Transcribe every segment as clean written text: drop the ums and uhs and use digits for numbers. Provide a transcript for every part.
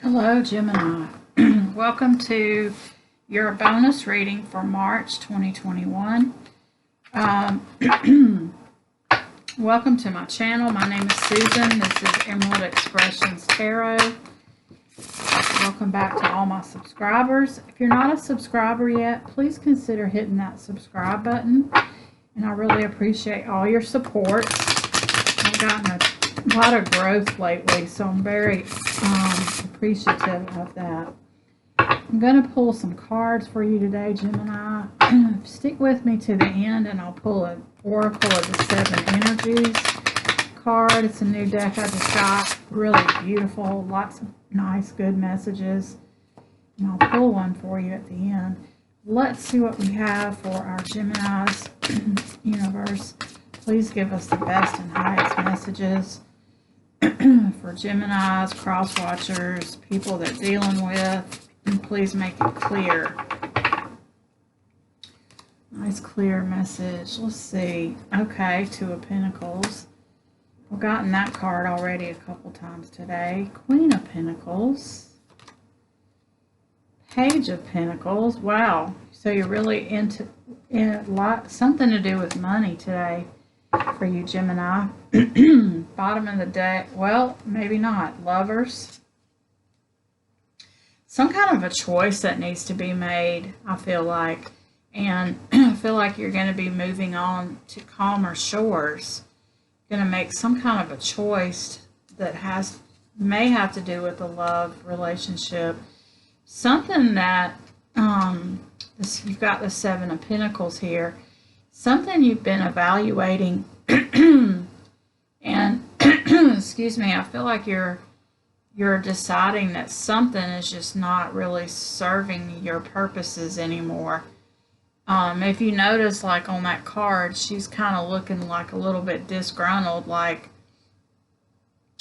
Hello, Gemini. Welcome to your bonus reading for March 2021. Welcome to my channel. My name is Susan. This is EmeraldExpressions Tarot. Welcome back to all my subscribers. If you're not a subscriber yet, please consider hitting that subscribe button. And I really appreciate all your support. I've gotten a lot of growth lately, so I'm very appreciative of that. I'm going to pull some cards for you today, Gemini. Stick with me to the end and I'll pull an Oracle of the Seven Energies card. It's a new deck I just got. Really beautiful. Lots of nice, good messages. And I'll pull one for you at the end. Let's see what we have for our Gemini's universe. Please give us the best and highest messages for Geminis, cross-watchers, people they're dealing with, and please make it clear. Nice clear message. Let's see. Okay, Two of Pentacles. I've gotten that card already a couple times today. Queen of Pentacles. Page of Pentacles. Wow. So you're really into something to do with money today for you, Gemini. Bottom of the deck. Well, maybe not. Lovers. Some kind of a choice that needs to be made, I feel like. And I feel like you're going to be moving on to calmer shores. Going to make some kind of a choice that may have to do with a love relationship. Something that, you've got the Seven of Pentacles here. Something you've been evaluating. And, excuse me, I feel like you're deciding that something is just not really serving your purposes anymore. If you notice, like on that card, she's kind of looking like a little bit disgruntled, like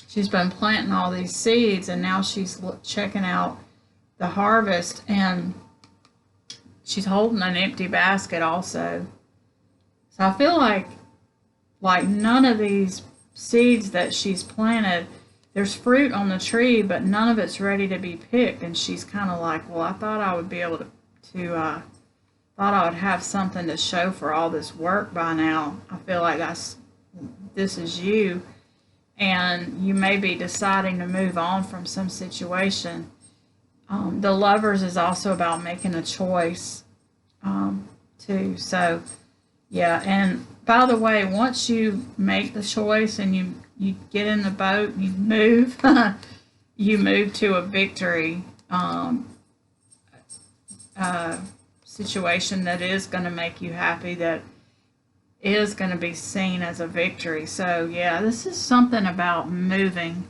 she's been planting all these seeds and now she's checking out the harvest, and she's holding an empty basket also. So I feel like none of these seeds that she's planted, there's fruit on the tree, but none of it's ready to be picked. And she's kind of like, well, I thought I would be able thought I would have something to show for all this work by now. I feel like this is you, and you may be deciding to move on from some situation. The Lovers is also about making a choice, too. So, yeah, and by the way, once you make the choice and you get in the boat, you move, you move to a victory situation that is going to make you happy, that is going to be seen as a victory. So, yeah, this is something about moving.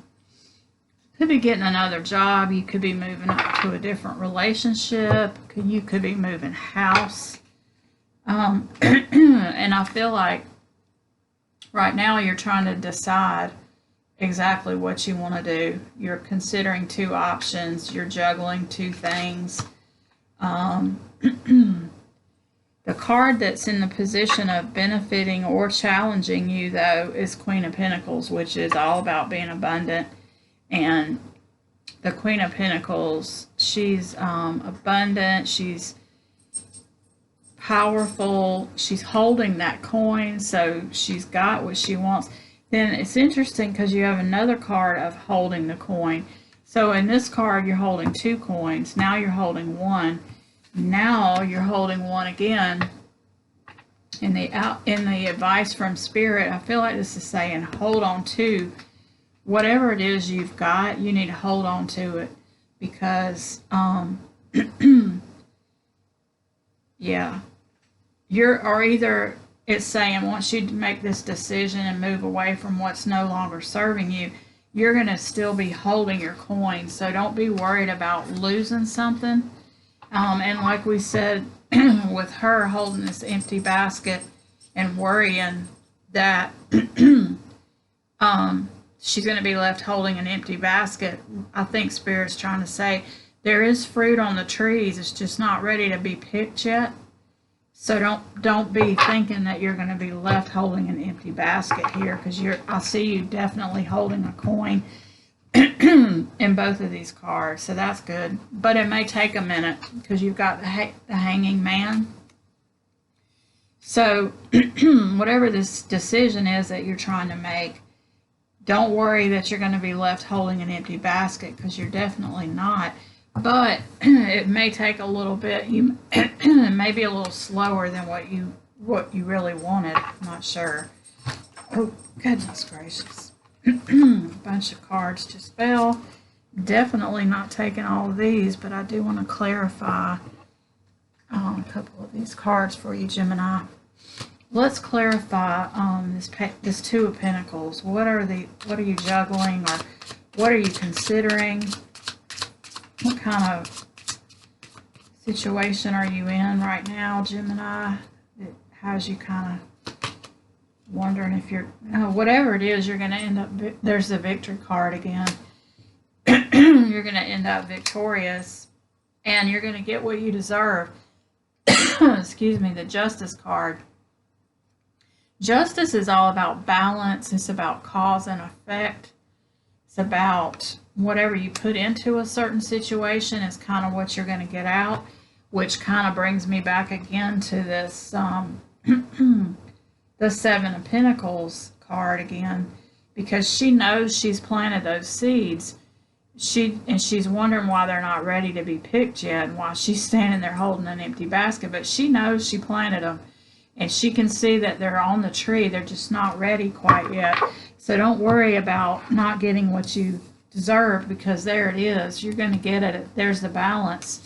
Could be getting another job. You could be moving up to a different relationship. You could be moving house. And I feel like right now you're trying to decide exactly what you want to do. You're considering two options. You're juggling two things. The card that's in the position of benefiting or challenging you, though, is Queen of Pentacles, which is all about being abundant. And the Queen of Pentacles, she's abundant, she's powerful, she's holding that coin, so she's got what she wants. Then it's interesting because you have another card of holding the coin. So in this card, you're holding two coins. Now you're holding one. Now you're holding one again. In the advice from Spirit, I feel like this is saying hold on to whatever it is you've got. You need to hold on to it, because yeah, either it's saying once you make this decision and move away from what's no longer serving you, you're going to still be holding your coin. So don't be worried about losing something. And like we said, with her holding this empty basket and worrying that she's going to be left holding an empty basket, I think Spirit's trying to say there is fruit on the trees. It's just not ready to be picked yet. So don't be thinking that you're going to be left holding an empty basket here, because I see you definitely holding a coin. in both of these cards, so that's good. But it may take a minute because you've got the Hanging Man. So whatever this decision is that you're trying to make, don't worry that you're going to be left holding an empty basket, because you're definitely not. But it may take a little bit. You it may be a little slower than what you really wanted. I'm not sure. Oh, goodness gracious. A bunch of cards just fell. Definitely not taking all of these, but I do want to clarify a couple of these cards for you, Gemini. Let's clarify this Two of Pentacles. What are you juggling, or what are you considering? What kind of situation are you in right now, Gemini? It has you kind of wondering if you're, whatever it is, you're going to end up, there's the Victory card again. You're going to end up victorious, and you're going to get what you deserve. Excuse me, the Justice card. Justice is all about balance. It's about cause and effect. It's about whatever you put into a certain situation is kind of what you're going to get out, which kind of brings me back again to this the Seven of Pentacles card again, because she knows she's planted those seeds. She's wondering why they're not ready to be picked yet, and why she's standing there holding an empty basket, but she knows she planted them. And she can see that they're on the tree. They're just not ready quite yet. So don't worry about not getting what you deserve, because there it is. You're going to get it. There's the balance.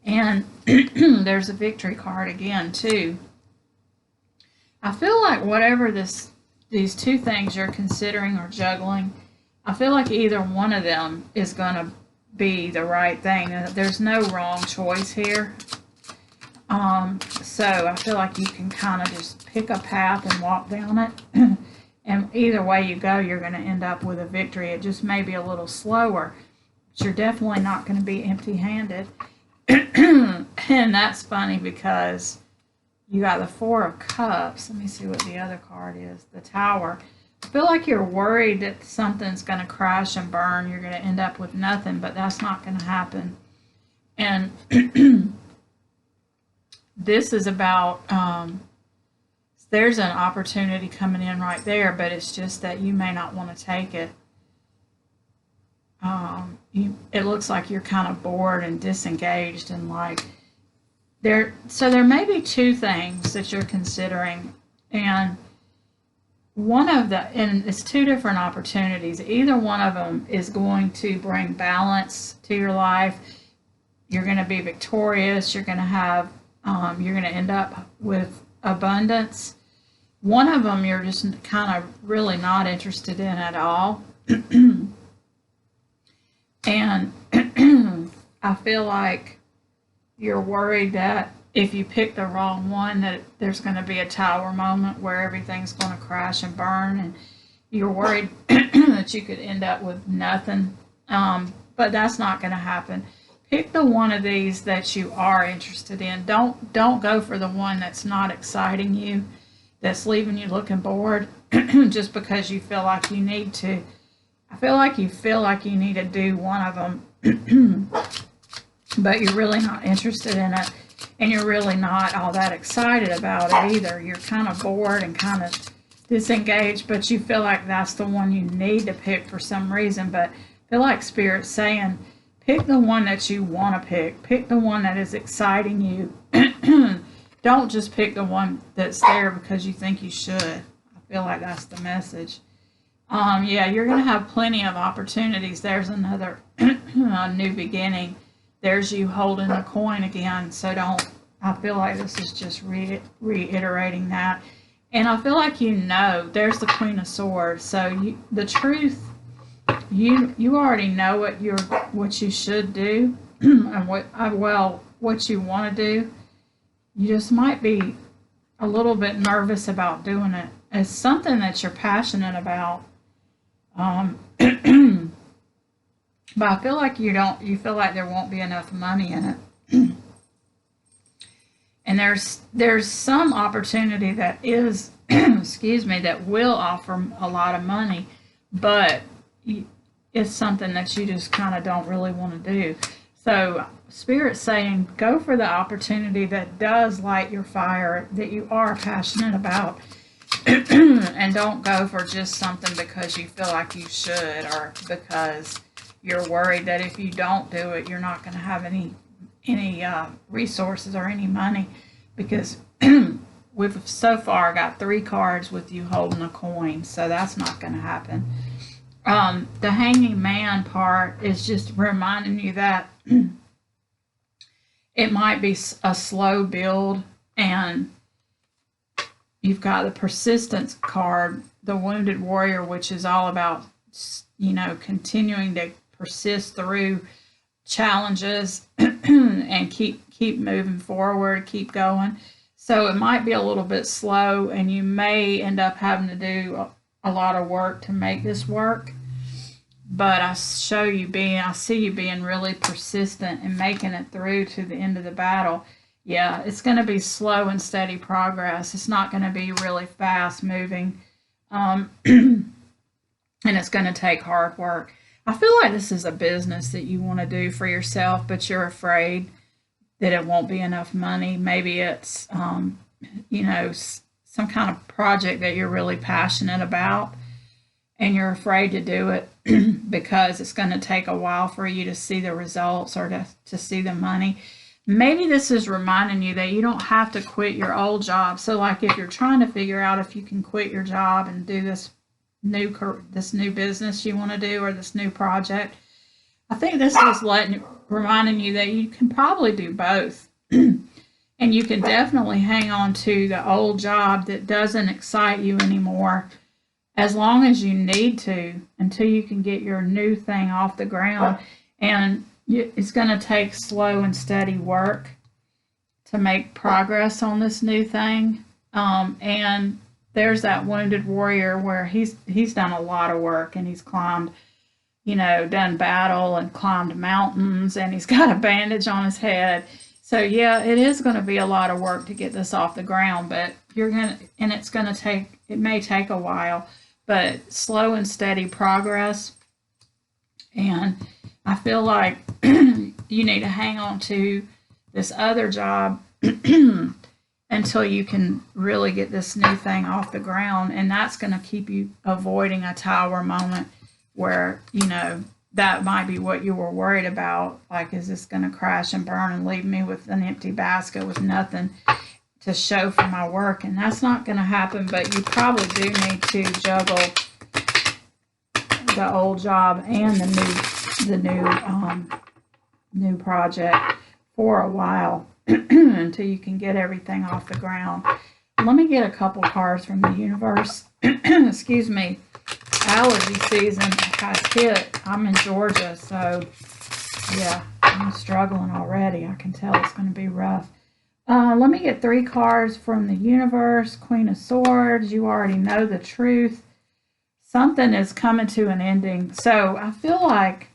And there's a Victory card again, too. I feel like whatever these two things you're considering or juggling, I feel like either one of them is going to be the right thing. There's no wrong choice here. So I feel like you can kind of just pick a path and walk down it. And either way you go, you're going to end up with a victory. It just may be a little slower, but you're definitely not going to be empty-handed. And that's funny because you got the Four of Cups. Let me see what the other card is. The Tower. I feel like you're worried that something's going to crash and burn. You're going to end up with nothing, but that's not going to happen. And this is about, there's an opportunity coming in right there, but it's just that you may not want to take it. It looks like you're kind of bored and disengaged, and like so there may be two things that you're considering, and and it's two different opportunities. Either one of them is going to bring balance to your life. You're going to be victorious. You're going to have you're going to end up with abundance. One of them you're just kind of really not interested in at all. And I feel like you're worried that if you pick the wrong one, that there's going to be a tower moment where everything's going to crash and burn, and you're worried that you could end up with nothing. But that's not going to happen. Pick the one of these that you are interested in. Don't go for the one that's not exciting you, that's leaving you looking bored just because you feel like you need to. I feel like you need to do one of them, but you're really not interested in it, and you're really not all that excited about it either. You're kind of bored and kind of disengaged, but you feel like that's the one you need to pick for some reason. But I feel like Spirit's saying, pick the one that you want to pick. Pick the one that is exciting you. Don't just pick the one that's there because you think you should. I feel like that's the message. Yeah, you're going to have plenty of opportunities. There's another new beginning. There's you holding the coin again. So I feel like this is just reiterating that. And I feel like there's the Queen of Swords. So the truth, you already know what you should do and what you want to do. You just might be a little bit nervous about doing it. It's something that you're passionate about. But I feel like you feel like there won't be enough money in it. And there's some opportunity that is, excuse me, that will offer a lot of money, but it's something that you just kind of don't really want to do. So Spirit's saying go for the opportunity that does light your fire, that you are passionate about. And don't go for just something because you feel like you should, or because you're worried that if you don't do it, you're not going to have any resources or any money. Because we've so far got 3 cards with you holding a coin, so that's not going to happen. The hanging man part is just reminding you that it might be a slow build, and you've got the persistence card, the wounded warrior, which is all about, you know, continuing to persist through challenges and keep moving forward, keep going. So it might be a little bit slow, and you may end up having to do a lot of work to make this work. But I see you being really persistent and making it through to the end of the battle. Yeah, it's going to be slow and steady progress. It's not going to be really fast moving. And it's going to take hard work. I feel like this is a business that you want to do for yourself, but you're afraid that it won't be enough money. Maybe it's, you know, some kind of project that you're really passionate about, and you're afraid to do it because it's going to take a while for you to see the results or to see the money. Maybe this is reminding you that you don't have to quit your old job. So like if you're trying to figure out if you can quit your job and do this new business you want to do, or this new project, I think this is reminding you that you can probably do both. And you can definitely hang on to the old job that doesn't excite you anymore as long as you need to, until you can get your new thing off the ground. And it's going to take slow and steady work to make progress on this new thing. And there's that wounded warrior where he's done a lot of work, and he's climbed, you know, done battle and climbed mountains, and he's got a bandage on his head. So yeah, it is going to be a lot of work to get this off the ground, but it may take a while, but slow and steady progress. And I feel like you need to hang on to this other job until you can really get this new thing off the ground. And that's going to keep you avoiding a tower moment where, you know, that might be what you were worried about. Like, is this going to crash and burn and leave me with an empty basket with nothing to show for my work? And that's not going to happen, but you probably do need to juggle the old job and the new project for a while until you can get everything off the ground. Let me get a couple cards from the universe. Excuse me. Allergy season has hit. I'm in Georgia, so yeah, I'm struggling already. I can tell it's going to be rough. Let me get 3 cards from the universe. Queen of Swords. You already know the truth. Something is coming to an ending. So I feel like,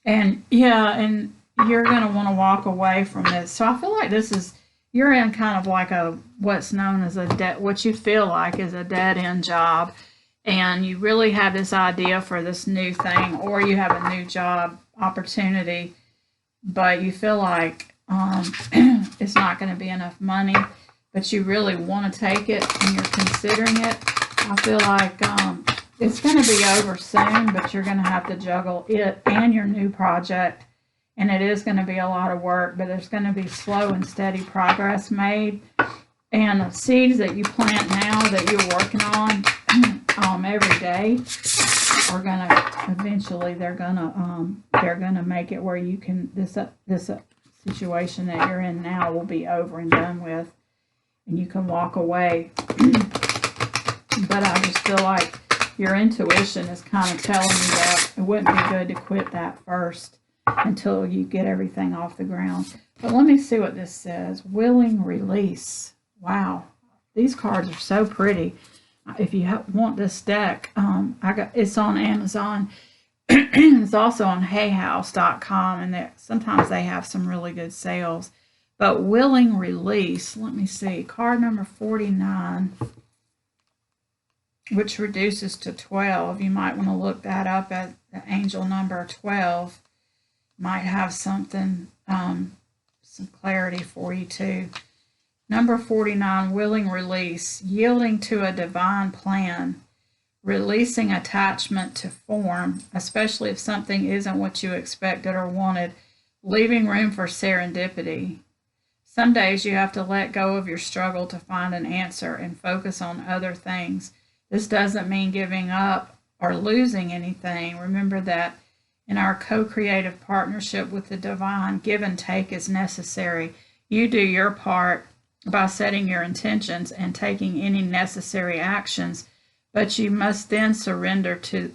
and yeah, and you're going to want to walk away from this. So I feel like you're in kind of like what's known as what you feel like is a dead end job. And you really have this idea for this new thing, or you have a new job opportunity, but you feel like it's not going to be enough money, but you really want to take it and you're considering it. I feel like it's going to be over soon, but you're going to have to juggle it and your new project. And it is going to be a lot of work, but there's going to be slow and steady progress made. And the seeds that you plant now that you're working on every day are going to eventually, they're going to make it where you can, this situation that you're in now will be over and done with, and you can walk away. But I just feel like your intuition is kind of telling you that it wouldn't be good to quit that first until you get everything off the ground. But let me see what this says. Willing release. Wow, these cards are so pretty. If you want this deck, it's on Amazon. It's also on hayhouse.com, and sometimes they have some really good sales. But willing release, let me see, card number 49. which reduces to 12. You might want to look that up at the angel number 12. Might have something, some clarity for you too. Number 49, willing release, yielding to a divine plan, releasing attachment to form, especially if something isn't what you expected or wanted, leaving room for serendipity. Some days you have to let go of your struggle to find an answer and focus on other things. This doesn't mean giving up or losing anything. Remember that in our co-creative partnership with the divine, give and take is necessary. You do your part by setting your intentions and taking any necessary actions, but you must then surrender to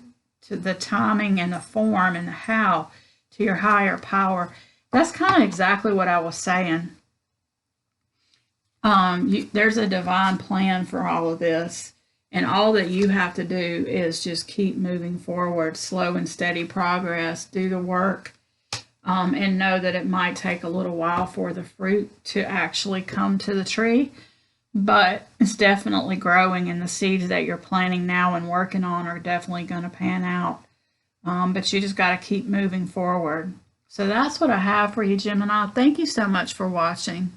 the timing and the form and the how, to your higher power. That's kind of exactly what I was saying. There's a divine plan for all of this, and all that you have to do is just keep moving forward, slow and steady progress, do the work, and know that it might take a little while for the fruit to actually come to the tree, but it's definitely growing, and the seeds that you're planting now and working on are definitely going to pan out. But you just got to keep moving forward. So that's what I have for you, Gemini. Thank you so much for watching.